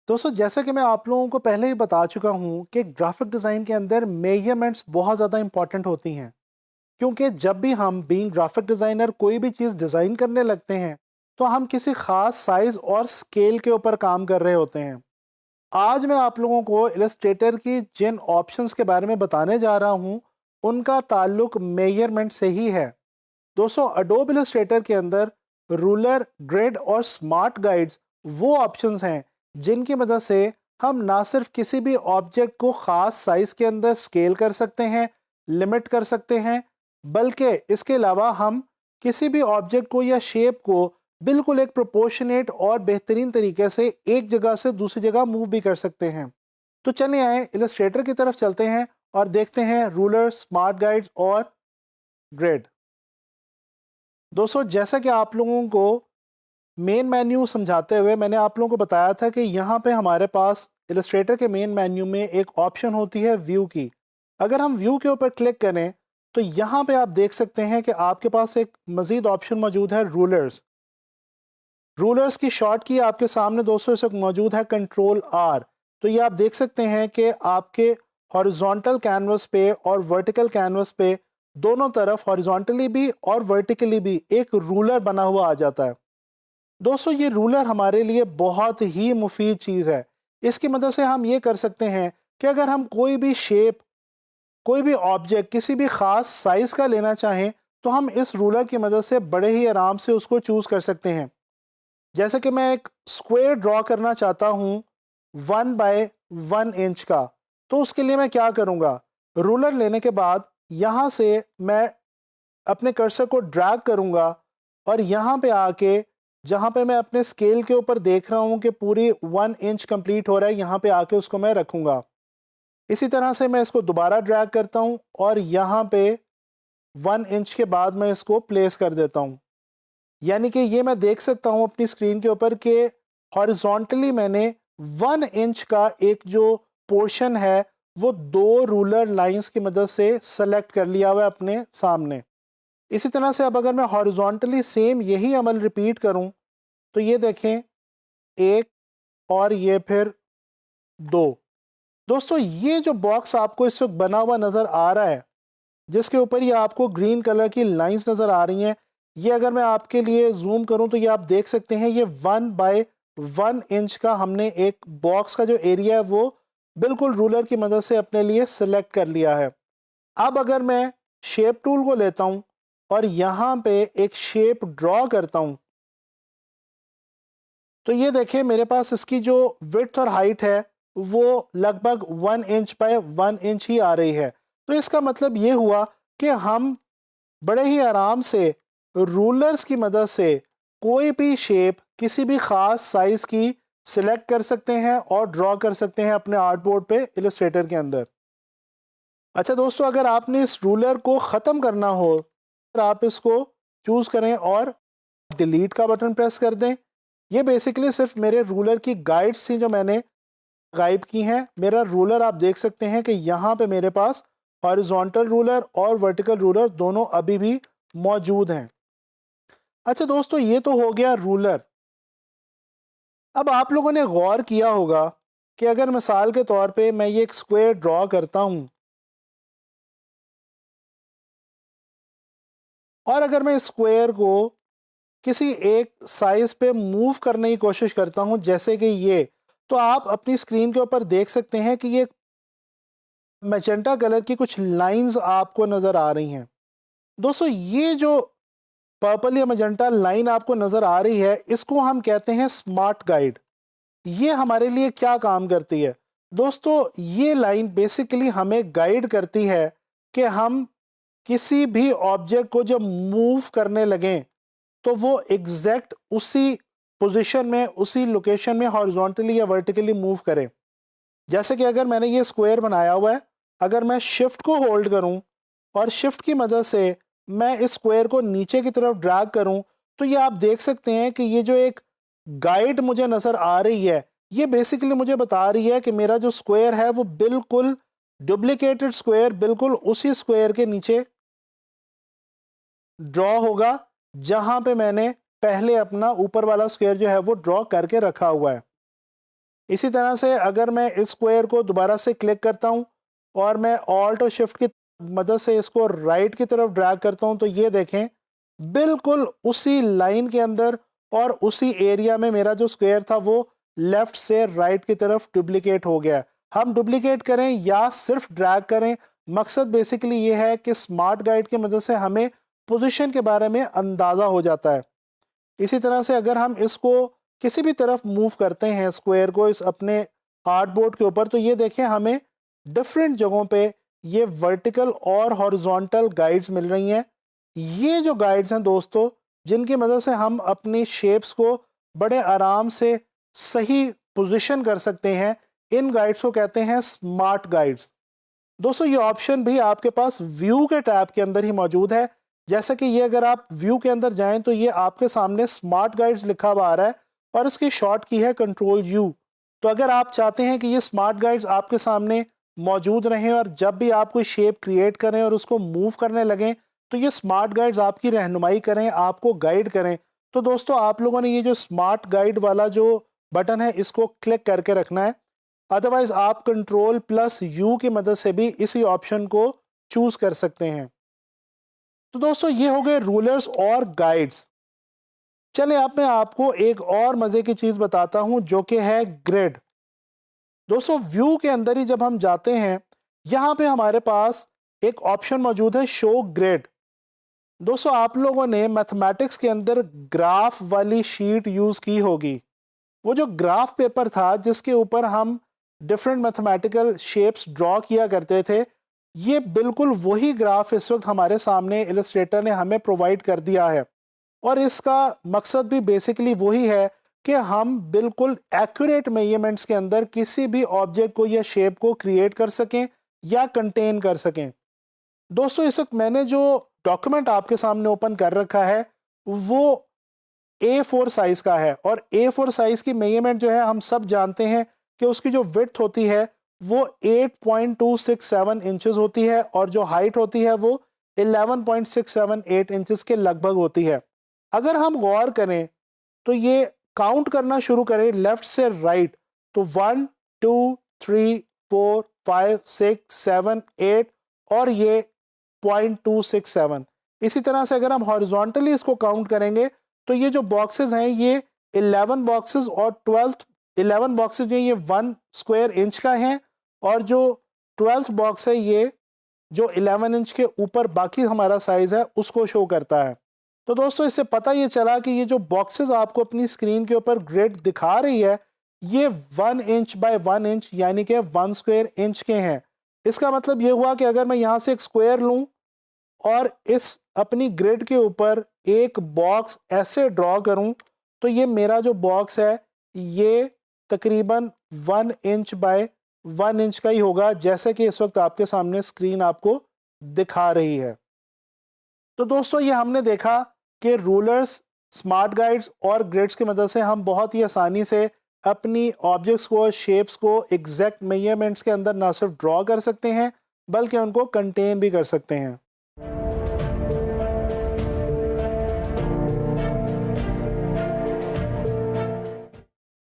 दोस्तों जैसा कि मैं आप लोगों को पहले ही बता चुका हूं कि ग्राफिक डिज़ाइन के अंदर मेजरमेंट्स बहुत ज़्यादा इंपॉर्टेंट होती हैं। क्योंकि जब भी हम बीइंग ग्राफिक डिज़ाइनर कोई भी चीज़ डिज़ाइन करने लगते हैं तो हम किसी ख़ास साइज़ और स्केल के ऊपर काम कर रहे होते हैं। आज मैं आप लोगों को इलस्ट्रेटर की जिन ऑप्शंस के बारे में बताने जा रहा हूं उनका ताल्लुक मेजरमेंट से ही है। दोस्तों अडोब इलस्ट्रेटर के अंदर रूलर, ग्रिड और स्मार्ट गाइड्स वो ऑप्शंस हैं जिनकी मदद से हम ना सिर्फ किसी भी ऑब्जेक्ट को ख़ास साइज के अंदर स्केल कर सकते हैं, लिमिट कर सकते हैं, बल्कि इसके अलावा हम किसी भी ऑब्जेक्ट को या शेप को बिल्कुल एक प्रोपोर्शनेट और बेहतरीन तरीके से एक जगह से दूसरी जगह मूव भी कर सकते हैं। तो चलिए आए इलस्ट्रेटर की तरफ चलते हैं और देखते हैं रूलर, स्मार्ट गाइड्स और ग्रिड। दोस्तों जैसा कि आप लोगों को मेन मेन्यू समझाते हुए मैंने आप लोगों को बताया था कि यहाँ पे हमारे पास इलस्ट्रेटर के मेन मेन्यू में एक ऑप्शन होती है व्यू की। अगर हम व्यू के ऊपर क्लिक करें तो यहाँ पे आप देख सकते हैं कि आपके पास एक मज़ीद ऑप्शन मौजूद है रूलर्स। रूलर्स की शॉर्ट की आपके सामने दोस्तों इस वक्त मौजूद है कंट्रोल आर। तो ये आप देख सकते हैं कि आपके हॉरिजॉन्टल कैनवस पे और वर्टिकल कैनवस पे दोनों तरफ हॉरिजॉन्टली भी और वर्टिकली भी एक रूलर बना हुआ आ जाता है। दोस्तों ये रूलर हमारे लिए बहुत ही मुफीद चीज़ है। इसकी मदद से हम ये कर सकते हैं कि अगर हम कोई भी शेप, कोई भी ऑब्जेक्ट किसी भी ख़ास साइज़ का लेना चाहें तो हम इस रूलर की मदद से बड़े ही आराम से उसको चूज़ कर सकते हैं। जैसे कि मैं एक स्क्वायर ड्रॉ करना चाहता हूँ 1 बाय 1 इंच का, तो उसके लिए मैं क्या करूँगा, रूलर लेने के बाद यहाँ से मैं अपने कर्सर को ड्रैग करूँगा और यहाँ पे आके जहाँ पे मैं अपने स्केल के ऊपर देख रहा हूँ कि पूरी 1 इंच कंप्लीट हो रहा है, यहाँ पे आके उसको मैं रखूँगा। इसी तरह से मैं इसको दोबारा ड्रैग करता हूँ और यहाँ पे 1 इंच के बाद मैं इसको प्लेस कर देता हूँ। यानी कि ये मैं देख सकता हूँ अपनी स्क्रीन के ऊपर कि हॉरिजॉन्टली मैंने 1 इंच का एक जो पोर्शन है वो दो रूलर लाइंस की मदद से सेलेक्ट कर लिया हुआ है अपने सामने। इसी तरह से अब अगर मैं हॉरिजॉन्टली सेम यही अमल रिपीट करूं तो ये देखें, एक और ये फिर दो। दोस्तों ये जो बॉक्स आपको इस वक्त बना हुआ नज़र आ रहा है जिसके ऊपर ये आपको ग्रीन कलर की लाइंस नज़र आ रही हैं, ये अगर मैं आपके लिए जूम करूं तो ये आप देख सकते हैं ये 1 बाय 1 इंच का हमने एक बॉक्स का जो एरिया है वो बिल्कुल रूलर की मदद से अपने लिए सिलेक्ट कर लिया है। अब अगर मैं शेप टूल को लेता हूं और यहाँ पे एक शेप ड्रॉ करता हूं तो ये देखिए मेरे पास इसकी जो विड्थ और हाइट है वो लगभग 1 इंच बाय 1 इंच ही आ रही है। तो इसका मतलब ये हुआ कि हम बड़े ही आराम से रूलर्स की मदद से कोई भी शेप किसी भी ख़ास साइज़ की सिलेक्ट कर सकते हैं और ड्रॉ कर सकते हैं अपने आर्ट बोर्ड पे इलस्ट्रेटर के अंदर। अच्छा दोस्तों अगर आपने इस रूलर को ख़त्म करना हो तो आप इसको चूज़ करें और डिलीट का बटन प्रेस कर दें। ये बेसिकली सिर्फ मेरे रूलर की गाइड्स थी जो मैंने गायब की हैं। मेरा रूलर आप देख सकते हैं कि यहाँ पे मेरे पास हॉरिजॉन्टल रूलर और वर्टिकल रूलर दोनों अभी भी मौजूद हैं। अच्छा दोस्तों ये तो हो गया रूलर। अब आप लोगों ने गौर किया होगा कि अगर मिसाल के तौर पे मैं ये एक स्क्वायर ड्रॉ करता हूँ और अगर मैं स्क्वायर को किसी एक साइज पे मूव करने की कोशिश करता हूं जैसे कि ये, तो आप अपनी स्क्रीन के ऊपर देख सकते हैं कि ये मैजेंटा कलर की कुछ लाइंस आपको नज़र आ रही हैं। दोस्तों ये जो पर्पल या मैजेंटा लाइन आपको नज़र आ रही है इसको हम कहते हैं स्मार्ट गाइड। ये हमारे लिए क्या काम करती है? दोस्तों ये लाइन बेसिकली हमें गाइड करती है कि हम किसी भी ऑब्जेक्ट को जब मूव करने लगें तो वो एग्जैक्ट उसी पोजीशन में, उसी लोकेशन में हॉरिजॉन्टली या वर्टिकली मूव करे। जैसे कि अगर मैंने ये स्क्वायर बनाया हुआ है, अगर मैं शिफ्ट को होल्ड करूं और शिफ्ट की मदद से मैं इस स्क्वायर को नीचे की तरफ ड्रैग करूं तो ये आप देख सकते हैं कि ये जो एक गाइड मुझे नज़र आ रही है ये बेसिकली मुझे बता रही है कि मेरा जो स्क्वायर है वो बिल्कुल डुप्लीकेटेड स्क्वायर बिल्कुल उसी स्क्वायर के नीचे ड्रॉ होगा जहां पे मैंने पहले अपना ऊपर वाला स्क्वायर जो है वो ड्रॉ करके रखा हुआ है। इसी तरह से अगर मैं इस स्क्वायर को दोबारा से क्लिक करता हूँ और मैं ऑल्ट और शिफ्ट की मदद से इसको राइट की तरफ ड्रैग करता हूँ, तो ये देखें बिल्कुल उसी लाइन के अंदर और उसी एरिया में मेरा जो स्क्वायर था वो लेफ्ट से राइट की तरफ डुप्लीकेट हो गया। हम डुप्लीकेट करें या सिर्फ ड्रैग करें, मकसद बेसिकली ये है कि स्मार्ट गाइड की मदद से हमें पोजीशन के बारे में अंदाज़ा हो जाता है। इसी तरह से अगर हम इसको किसी भी तरफ मूव करते हैं स्क्वायर को इस अपने आर्टबोर्ड के ऊपर, तो ये देखें हमें डिफरेंट जगहों पे ये वर्टिकल और हॉरिजॉन्टल गाइड्स मिल रही हैं। ये जो गाइड्स हैं दोस्तों, जिनकी मदद से हम अपनी शेप्स को बड़े आराम से सही पोजीशन कर सकते हैं, इन गाइड्स को कहते हैं स्मार्ट गाइड्स। दोस्तों ये ऑप्शन भी आपके पास व्यू के टैब के अंदर ही मौजूद है। जैसा कि ये अगर आप व्यू के अंदर जाएं तो ये आपके सामने स्मार्ट गाइड्स लिखा हुआ आ रहा है और इसकी शॉर्ट की है कंट्रोल यू। तो अगर आप चाहते हैं कि ये स्मार्ट गाइड्स आपके सामने मौजूद रहें और जब भी आप कोई शेप क्रिएट करें और उसको मूव करने लगें तो ये स्मार्ट गाइड्स आपकी रहनुमाई करें, आपको गाइड करें, तो दोस्तों आप लोगों ने ये जो स्मार्ट गाइड वाला जो बटन है इसको क्लिक करके रखना है। अदरवाइज आप कंट्रोल प्लस यू की मदद से भी इसी ऑप्शन को चूज कर सकते हैं। तो दोस्तों ये हो गए रूलर्स और गाइड्स। चले अब मैं आपको एक और मजे की चीज बताता हूं जो कि है ग्रिड। दोस्तों व्यू के अंदर ही जब हम जाते हैं यहां पे हमारे पास एक ऑप्शन मौजूद है शो ग्रिड। दोस्तों आप लोगों ने मैथमेटिक्स के अंदर ग्राफ वाली शीट यूज की होगी। वो जो ग्राफ पेपर था जिसके ऊपर हम डिफरेंट मैथमेटिकल शेप्स ड्रॉ किया करते थे, ये बिल्कुल वही ग्राफ इस वक्त हमारे सामने इलस्ट्रेटर ने हमें प्रोवाइड कर दिया है। और इसका मकसद भी बेसिकली वही है कि हम बिल्कुल एक्यूरेट मेजरमेंट्स के अंदर किसी भी ऑब्जेक्ट को या शेप को क्रिएट कर सकें या कंटेन कर सकें। दोस्तों इस वक्त मैंने जो डॉक्यूमेंट आपके सामने ओपन कर रखा है वो A4 साइज का है और A4 साइज की मेजरमेंट जो है हम सब जानते हैं कि उसकी जो विड्थ होती है वो 8.267 इंचेस होती है और जो हाइट होती है वो 11.678 इंचेस के लगभग होती है। अगर हम गौर करें तो ये काउंट करना शुरू करें लेफ्ट से राइट तो 1 2 3 4 5 6 7 8 और ये 0.267। इसी तरह से अगर हम हॉरिजॉन्टली इसको काउंट करेंगे तो ये जो बॉक्सेस हैं ये 11 बॉक्सेस और 11 बॉक्सेस जो ये 1 स्क्वायर इंच का है और जो 12th बॉक्स है ये जो 11 इंच के ऊपर बाकी हमारा साइज है उसको शो करता है। तो दोस्तों इससे पता ये चला कि ये जो बॉक्सेस आपको अपनी स्क्रीन के ऊपर ग्रिड दिखा रही है ये 1 इंच बाय 1 इंच यानी कि 1 स्क्वायर इंच के हैं। इसका मतलब ये हुआ कि अगर मैं यहाँ से एक स्क्वायर लूँ और इस अपनी ग्रिड के ऊपर एक बॉक्स ऐसे ड्रॉ करूं तो ये मेरा जो बॉक्स है ये तकरीबन 1 इंच बाय 1 इंच का ही होगा, जैसे कि इस वक्त आपके सामने स्क्रीन आपको दिखा रही है। तो दोस्तों ये हमने देखा कि रूलर्स, स्मार्ट गाइड्स और ग्रिड्स की मदद से हम बहुत ही आसानी से अपनी ऑब्जेक्ट्स को, शेप्स को एग्जैक्ट मेजरमेंट्स के अंदर ना सिर्फ ड्रॉ कर सकते हैं बल्कि उनको कंटेन भी कर सकते हैं।